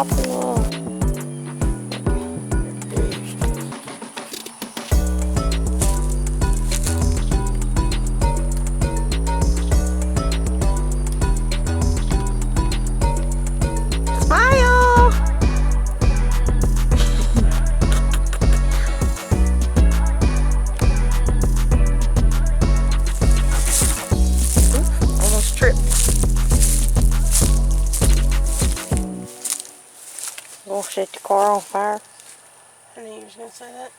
popping off. Smile! Oops, almost tripped. We'll set the car on fire. I knew you were going to say that.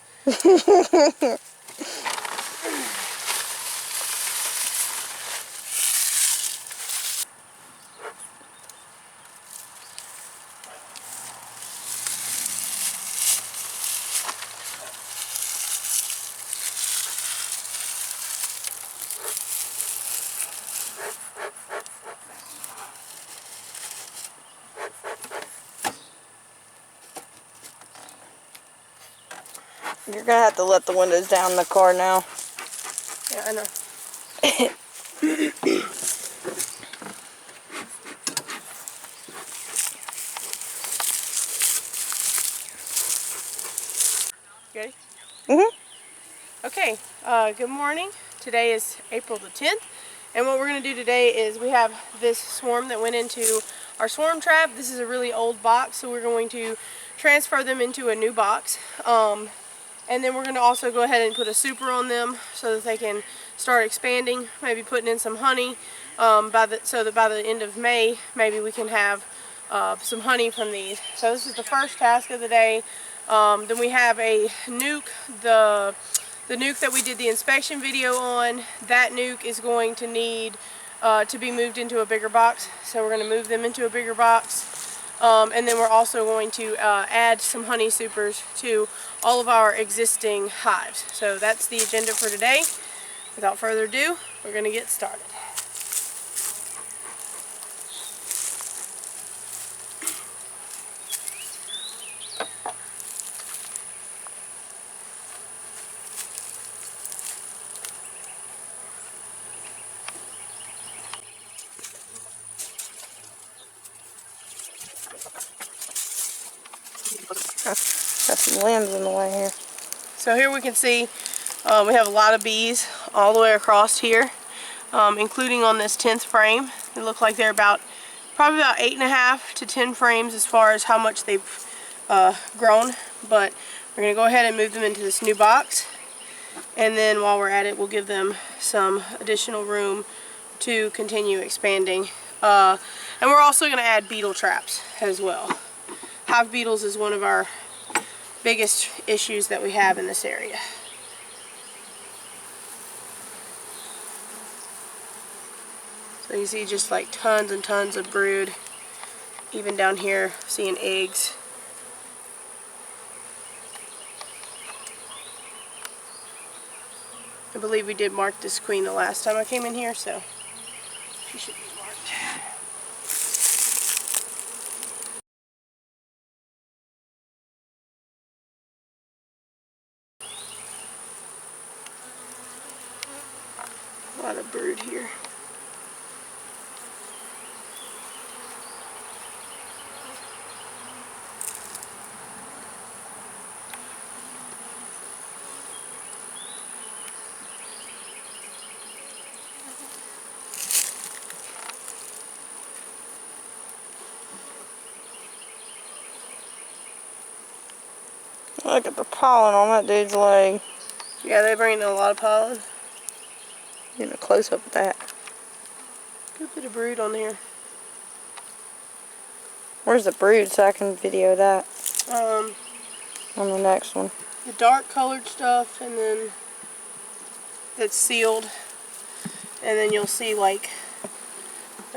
You're gonna have to let the windows down in the car now. Yeah, I know. Ready? Okay, good morning. Today is April the 10th, and what we're going to do today is we have this swarm that went into our swarm trap. This is a really old box, so we're going to transfer them into a new box. And then we're going to also go ahead and put a super on them so that they can start expanding, maybe putting in some honey, so that by the end of May, maybe we can have some honey from these. So this is the first task of the day. Then we have a nuke, the nuke that we did the inspection video on. That nuke is going to need to be moved into a bigger box, so we're going to move them into a bigger box. And then we're also going to add some honey supers to all of our existing hives. So that's the agenda for today. Without further ado, we're going to get started. Got some limbs in the way here. So here we can see we have a lot of bees all the way across here, including on this 10th frame. They look like they're probably about 8.5 to 10 frames as far as how much they've grown. But we're going to go ahead and move them into this new box. And then while we're at it, we'll give them some additional room to continue expanding. And we're also going to add beetle traps as well. Hive beetles is one of our biggest issues that we have in this area. So you see just like tons and tons of brood. Even down here, seeing eggs. I believe we did mark this queen the last time I came in here, so she should be marked. A lot of brood here. Look at the pollen on that dude's leg. Yeah, they bring in a lot of pollen. Getting a close up of that. Good bit of brood on here. Where's the brood so I can video that Um, on the next one? the dark colored stuff, and then that's sealed, and then you'll see like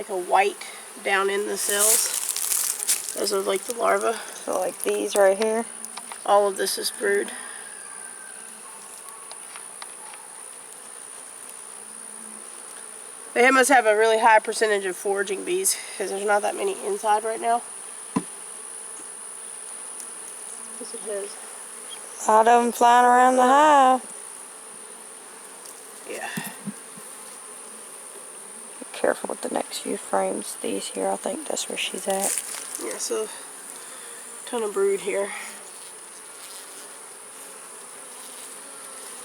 a white down in the cells. Those are like the larvae. So like these right here. All of this is brood. They must have a really high percentage of foraging bees because there's not that many inside right now. Yes, it is. A lot of them flying around the hive. Yeah. Be careful with the next few frames. These here, I think that's where she's at. Yeah, so ton of brood here.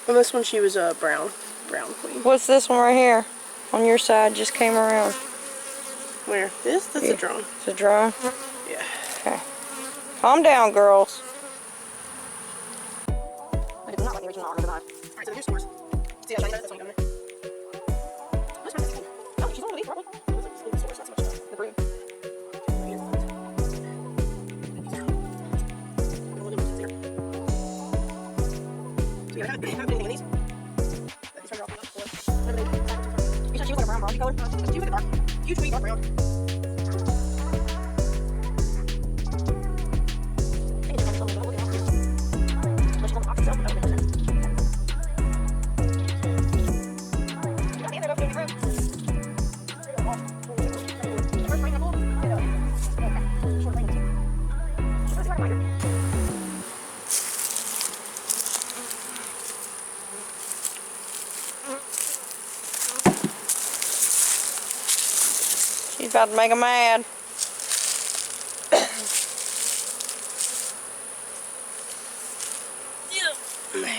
On this one, she was a brown queen. What's this one right here? On your side, just came around. Where? This? That's a drone. It's a drone? Yeah. Okay. Calm down, girls. Alright, so here's yours. See how shiny that is? That's one down there. What's her name? No, she's on the leaf, probably. It's not so much the brood. So yeah, I haven't anything in these. These are off the you said she was like a brown bronzy color? She was like a dark, huge sweet dark brown. She's about to make 'em mad.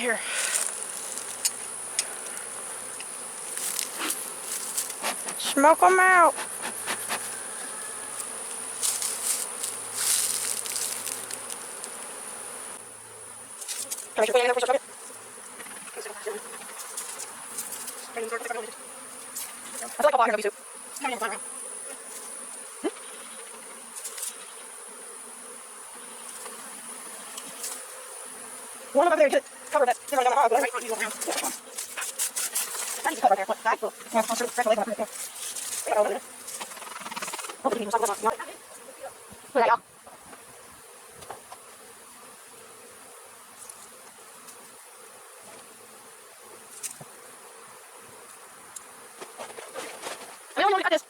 Here. Smoke 'em out. Can I put it in there for a second? I like a black soup. One up there, get it covered that. They're running down the hog, but I might use it around. I need to cut right there. Look, that. Yeah, I'll stretch the leg up right there. There you go. Hopefully, you can just look at that. Look at that, y'all. I don't know, we got this.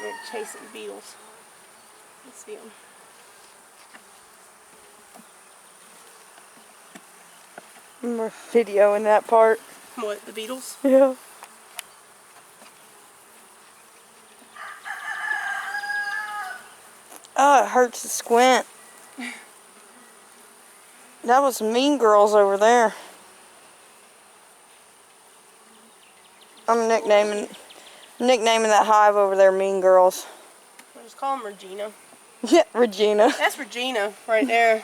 They're chasing beetles. Let's see them. More video in that part. What, the beetles? Yeah. Oh, it hurts to squint. That was Mean Girls over there. I'm nicknaming that hive over there Mean Girls. We'll just call them Regina. Yeah, Regina. That's Regina right there.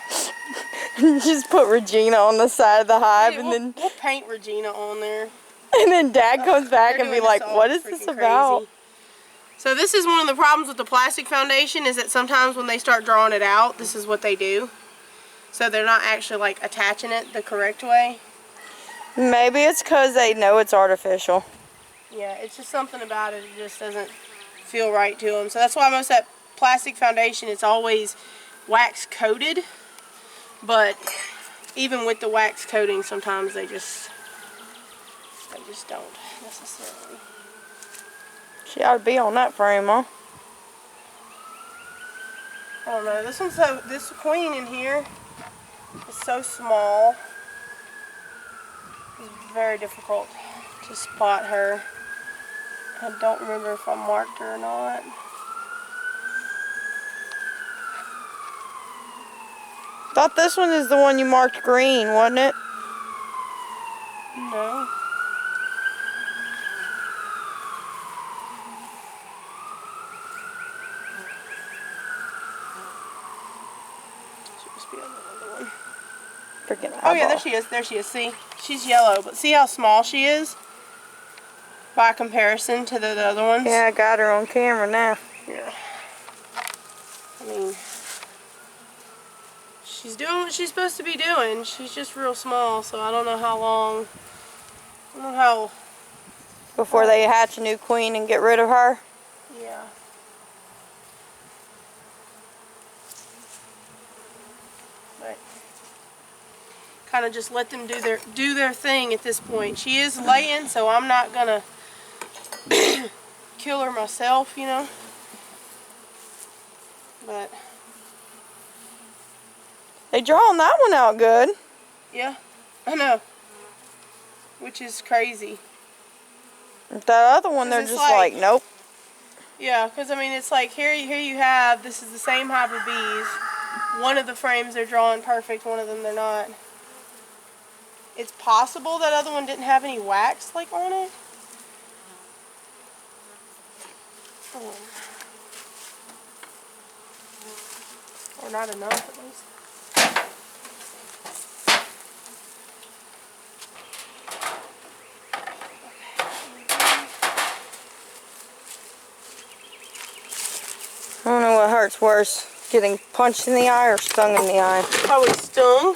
Just put Regina on the side of the hive, Yeah, and we'll paint Regina on there. then Dad comes back They're and be doing like, this all "What is this freaking about?" crazy. So this is one of the problems with the plastic foundation, is that sometimes when they start drawing it out, this is what they do. So they're not actually like attaching it the correct way. Maybe it's because they know it's artificial. Yeah, it's just something about it. It just doesn't feel right to them. So that's why most of that plastic foundation, it's always wax coated. But even with the wax coating, sometimes they just don't necessarily. She ought to be on that frame, huh? I don't know. This queen in here is so small. It's very difficult to spot her. I don't remember if I marked her or not. Thought this one is the one you marked green, wasn't it? No. Should just be on the other one. Freaking Oh yeah, eyeball. there she is. There she is. See? She's yellow, but see how small she is? By comparison to the other ones? Yeah, I got her on camera now. Yeah. I mean, she's doing what she's supposed to be doing. She's just real small, so I don't know how long. I don't know how. Before they hatch a new queen and get rid of her. Yeah. But kind of just let them do their thing at this point. She is laying, so I'm not gonna killer myself, you know. But they drawing that one out good. yeah, I know. Which is crazy. That other one, they're just like, nope. Yeah, because I mean, it's like here you have, this is the same hive of bees. One of the frames they're drawing perfect, one of them they're not. It's possible that other one didn't have any wax like on it. Or not enough at least. I don't know what hurts worse, getting punched in the eye or stung in the eye. Probably stung.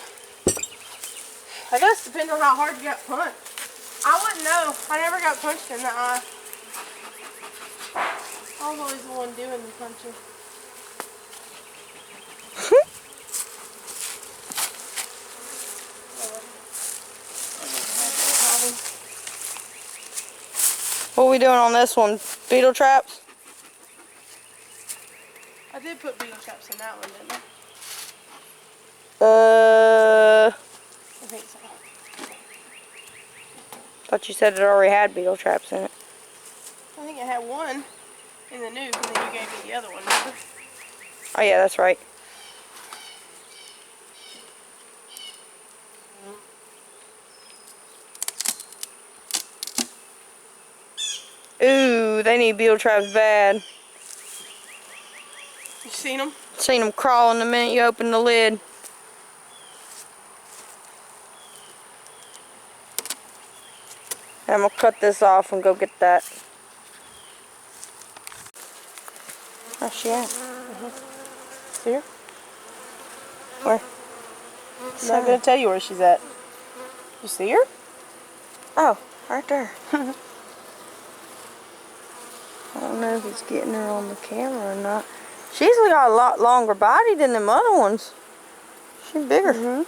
I guess it depends on how hard you got punched. I wouldn't know. I never got punched in the eye. I was always the one doing the punching. What are we doing on this one? Beetle traps? I did put beetle traps in that one, didn't I? I think so. Thought you said it already had beetle traps in it. I think I had one in the nuke, and then you gave me the other one, remember? Oh yeah, that's right. Ooh, they need beetle traps bad. You seen them? Seen them crawling the minute you open the lid. I'm gonna cut this off and go get that. Where's she at? See her? Where? I'm not going to tell you where she's at. You see her? Oh, right there. I don't know if he's getting her on the camera or not. She's got a lot longer body than them other ones. She's bigger. Mm-hmm.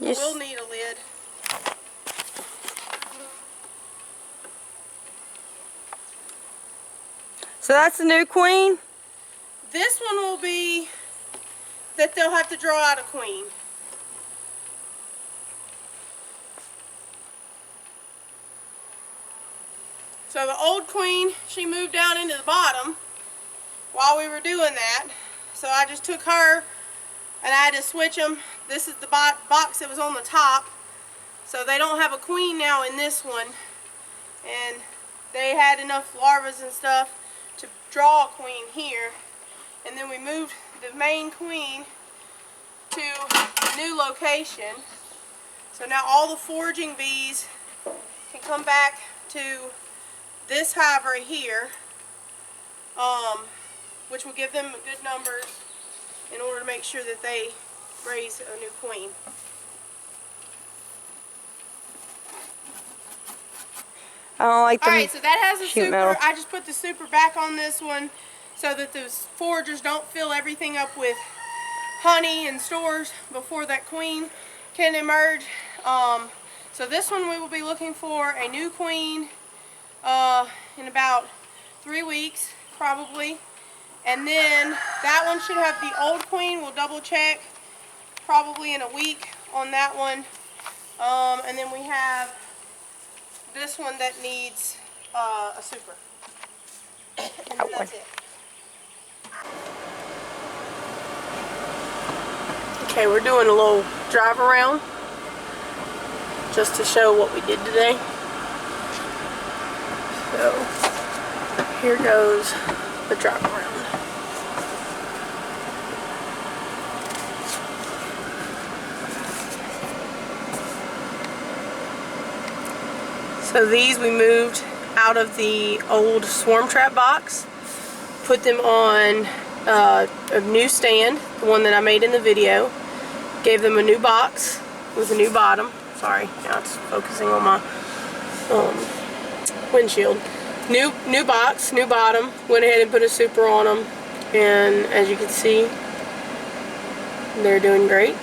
Yes. We'll need a lid. So that's the new queen? This one will be that they'll have to draw out a queen. So the old queen, she moved down into the bottom while we were doing that. So I just took her and I had to switch them. This is the box that was on the top. So they don't have a queen now in this one. And they had enough larvas and stuff to draw a queen here. And then we moved the main queen to a new location. So now all the foraging bees can come back to this hive right here, which will give them good numbers in order to make sure that they raise a new queen. I don't like the Alright, so that has a sheet super. metal. I just put the super back on this one so that those foragers don't fill everything up with honey and stores before that queen can emerge. So this one we will be looking for a new queen in about 3 weeks probably, and then that one should have the old queen. We'll double check probably in a week on that one, and then we have this one that needs a super, and then that's it. Okay, we're doing a little drive around just to show what we did today. So here goes the drive around. So these we moved out of the old swarm trap box, put them on a new stand, the one that I made in the video, gave them a new box with a new bottom. Sorry, now it's focusing on my windshield. New box, new bottom. Went ahead and put a super on them, and as you can see, they're doing great.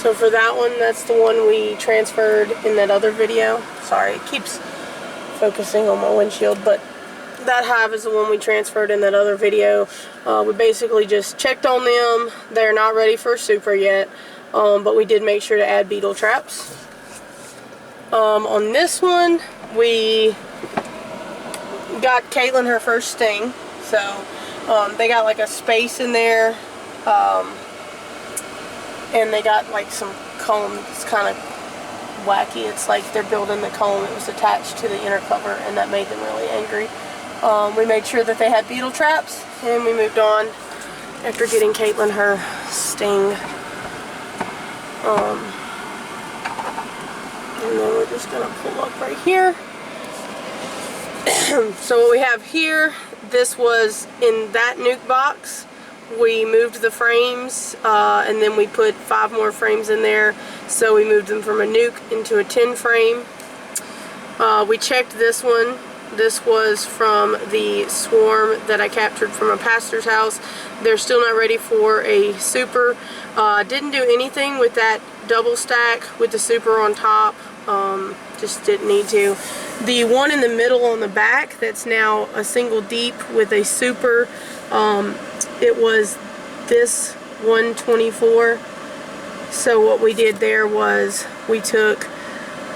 So for that one, that's the one we transferred in that other video. Sorry, it keeps focusing on my windshield, but that hive is the one we transferred in that other video. We basically just checked on them. They're not ready for a super yet, but we did make sure to add beetle traps. On this one, we got Caitlin her first sting. So they got like a space in there, and they got like some comb. It's kind of wacky. It's like they're building the comb. It was attached to the inner cover, and that made them really angry. We made sure that they had beetle traps, and we moved on after getting Caitlin her sting. And then we're just gonna pull up right here. So what we have here, this was in that nuke box. We moved the frames, and then we put 5 more frames in there. So we moved them from a nuke into a 10 frame. We checked this one. This was from the swarm that I captured from a pastor's house. They're still not ready for a super. Didn't do anything with that double stack with the super on top. Just didn't need to. The one in the middle on the back, that's now a single deep with a super, it was this 124. So what we did there was we took,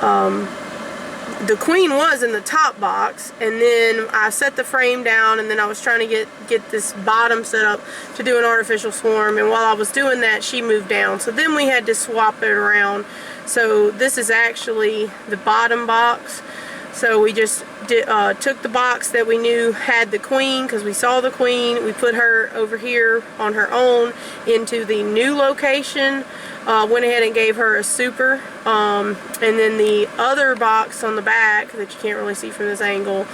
the queen was in the top box, and then I set the frame down, and then I was trying to get this bottom set up to do an artificial swarm, and while I was doing that, she moved down. So then we had to swap it around. So this is actually the bottom box. So we just took the box that we knew had the queen, because we saw the queen. We put her over here on her own into the new location. Went ahead and gave her a super. And then the other box on the back that you can't really see from this angle,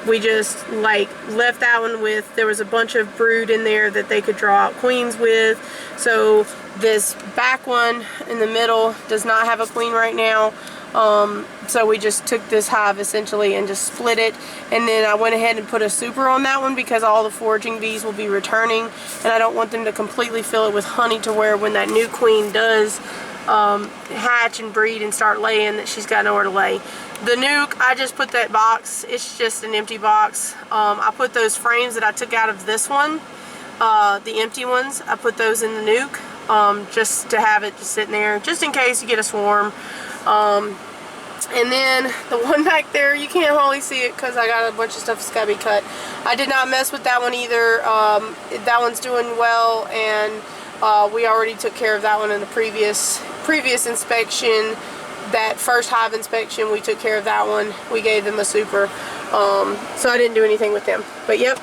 we just like left that one with, there was a bunch of brood in there that they could draw out queens with. So this back one in the middle does not have a queen right now. So we just took this hive essentially and just split it, and then I went ahead and put a super on that one because all the foraging bees will be returning, and I don't want them to completely fill it with honey to where when that new queen does hatch and breed and start laying, that she's got nowhere to lay. The nuke, I just put that box, it's just an empty box. I put those frames that I took out of this one, the empty ones, I put those in the nuke, just to have it just sitting there, just in case you get a swarm. And then the one back there, you can't hardly see it because I got a bunch of stuff that's got to be cut. I did not mess with that one either. That one's doing well, and we already took care of that one in the previous inspection. That first hive inspection, we took care of that one. We gave them a super. So I didn't do anything with them. But yep,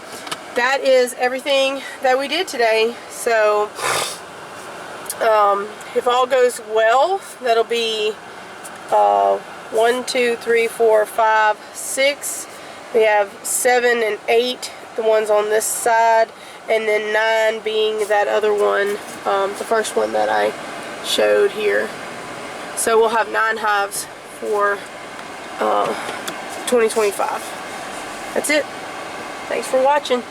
that is everything that we did today. So if all goes well, that'll be 1, 2, 3, 4, 5, 6. We have 7 and 8, the ones on this side, and then 9 being that other one, the first one that I showed here. So we'll have 9 hives for 2025. That's it. Thanks for watching.